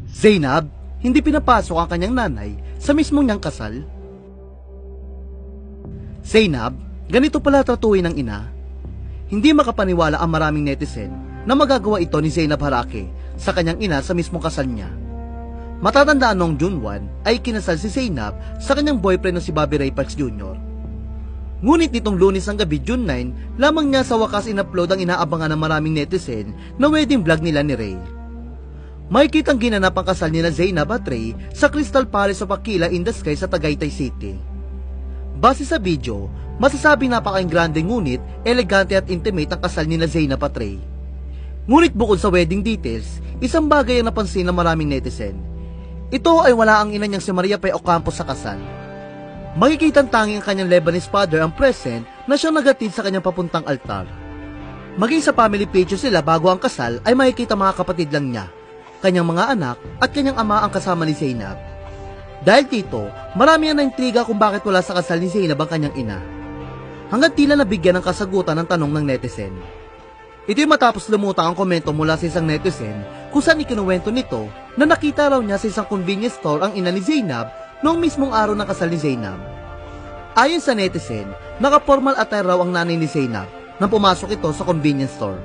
Zainab, hindi pinapasok ang kanyang nanay sa mismong niyang kasal. Zainab, ganito pala tratuhin ng ina. Hindi makapaniwala ang maraming netizen na magagawa ito ni Zainab Harake sa kanyang ina sa mismong kasal niya. Matatandaan noong June 1 ay kinasal si Zainab sa kanyang boyfriend na si Bobby Ray Parks Jr. Ngunit nitong Lunes ng gabi, June 9, lamang niya sa wakas in-upload ang inaabangan ng maraming netizen na wedding vlog nila ni Ray. Makikitang ginanap ang kasal nila Zainab at Ray sa Crystal Palace of Aquila in the Sky sa Tagaytay City. Base sa video, masasabing napaka-grande ngunit elegante at intimate ang kasal nila Zainab at Ray. Ngunit bukod sa wedding details, isang bagay ang napansin ng maraming netizen. Ito ay wala ang ina niyang si Maria P. Ocampo sa kasal. Makikitang tanging ang kanyang Lebanese father ang present na siyang nagatid sa kanyang papuntang altar. Maging sa family picture sila bago ang kasal ay makikita mga kapatid lang niya, kanyang mga anak at kanyang ama ang kasama ni Zainab. Dahil dito, marami ang naintriga kung bakit wala sa kasal ni Zainab ang kanyang ina. Hanggang tila nabigyan ng kasagutan ng tanong ng netizen. Ito'y matapos lumutang ang komento mula sa isang netizen kung saan ikinuwento nito na nakita raw niya sa isang convenience store ang ina ni Zainab noong mismong araw ng kasal ni Zainab. Ayon sa netizen, naka-formal attire raw ang nanay ni Zainab nang pumasok ito sa convenience store.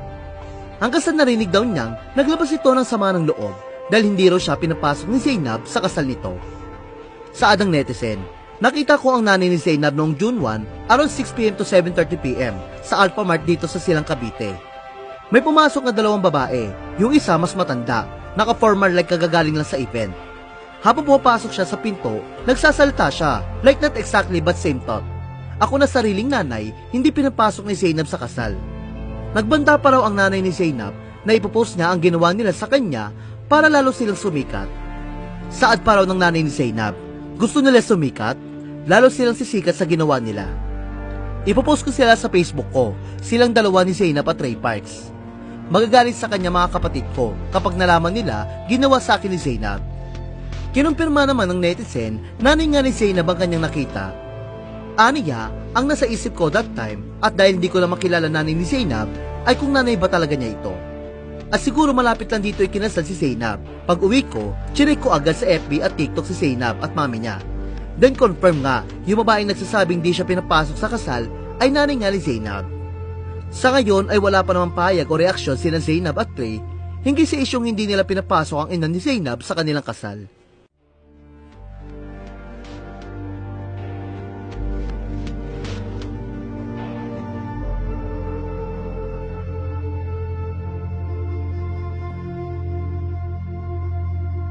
Hanggang sa narinig daw niyang naglabas ito ng sama ng loob dahil hindi raw siya pinapasok ni Zainab sa kasal nito. Sa adang netizen, nakita ko ang nanay ni Zainab noong June 1 around 6 p.m. to 7:30 p.m. sa Alpha Mart dito sa Silang Cavite. May pumasok na dalawang babae, yung isa mas matanda, naka-formal like kagagaling lang sa event. Habang pumapasok siya sa pinto, nagsasalita siya, like not exactly but same thought. Ako na sariling nanay, hindi pinapasok ni Zainab sa kasal. Nagbanta pa raw ang nanay ni Zainab na ipopost niya ang ginawa nila sa kanya para lalo silang sumikat. Saad pa raw ng nanay ni Zainab, gusto nila sumikat, lalo silang sisikat sa ginawa nila. Ipopost ko sila sa Facebook ko, silang dalawa ni Zainab at Ray Parks. Magagalit sa kanya mga kapatid ko kapag nalaman nila ginawa sa akin ni Zainab. Kinumpirma naman ng netizen na nga ni Zainab ang kanyang nakita. Aniya, ang nasa isip ko that time at dahil hindi ko na makilala nanay ni Zainab ay kung nanay ba talaga niya ito. At siguro malapit lang dito ikinasal si Zainab. Pag uwi ko, chinek ko agad sa FB at TikTok si Zainab at mami niya. Then confirm nga, yung babaeng nagsasabing di siya pinapasok sa kasal ay nanay nga ni Zainab. Sa ngayon ay wala pa namang pahayag o reaksyon sina Zainab at Ray hinggil sa isyong hindi nila pinapasok ang ina ni Zainab sa kanilang kasal.